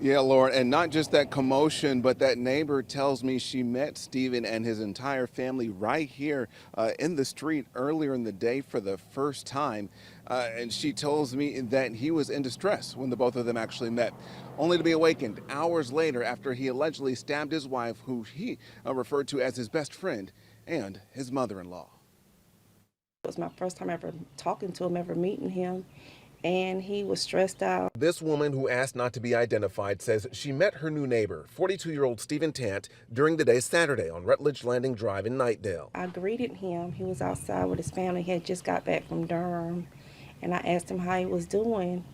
Yeah, Lauren, and not just that commotion, but that neighbor tells me she met Stephen and his entire family right here in the street earlier in the day for the first time. And she tells me that he was in distress when the both of them actually met, only to be awakened hours later after he allegedly stabbed his wife, who he referred to as his best friend, and his mother in law. It was my first time ever talking to him, ever meeting him, and he was stressed out. This woman, who asked not to be identified, says she met her new neighbor, 42-year-old Stephen Tant, during the day Saturday on Rutledge Landing Drive in Knightdale. I greeted him. He was outside with his family. He had just got back from Durham, and I asked him how he was doing,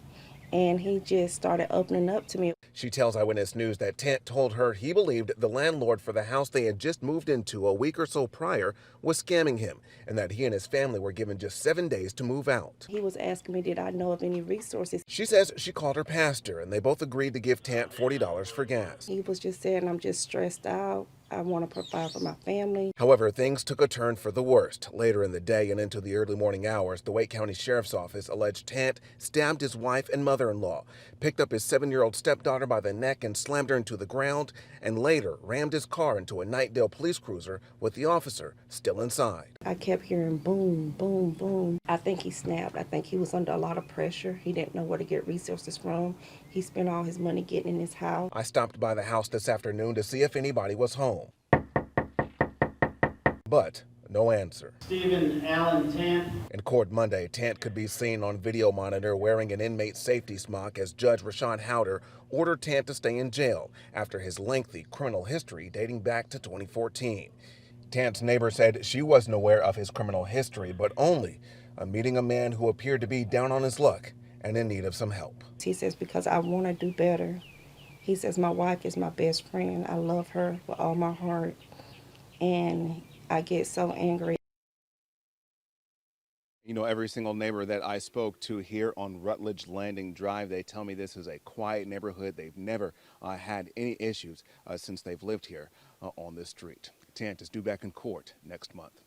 and he just started opening up to me. She tells Eyewitness News that Tant told her he believed the landlord for the house they had just moved into a week or so prior was scamming him, and that he and his family were given just 7 days to move out. He was asking me, did I know of any resources? She says she called her pastor, and they both agreed to give Tant $40 for gas. He was just saying, I'm just stressed out. I want to provide for my family. However, things took a turn for the worst. Later in the day and into the early morning hours, the Wake County Sheriff's Office alleged Tant stabbed his wife and mother-in-law, picked up his 7-year-old stepdaughter by the neck and slammed her into the ground, and later rammed his car into a Knightdale police cruiser with the officer still inside. I kept hearing boom, boom, boom. I think he snapped. I think he was under a lot of pressure. He didn't know where to get resources from. He spent all his money getting in his house. I stopped by the house this afternoon to see if anybody was home. But no answer. Stephen Allen Tant. In court Monday, Tant could be seen on video monitor wearing an inmate safety smock as Judge Rashawn Howder ordered Tant to stay in jail after his lengthy criminal history dating back to 2014. Tant's neighbor said she wasn't aware of his criminal history, but only meeting a man who appeared to be down on his luck and in need of some help. He says, because I want to do better. He says, my wife is my best friend. I love her with all my heart. And I get so angry. You know, every single neighbor that I spoke to here on Rutledge Landing Drive, they tell me this is a quiet neighborhood. They've never had any issues since they've lived here on this street. Tant is due back in court next month.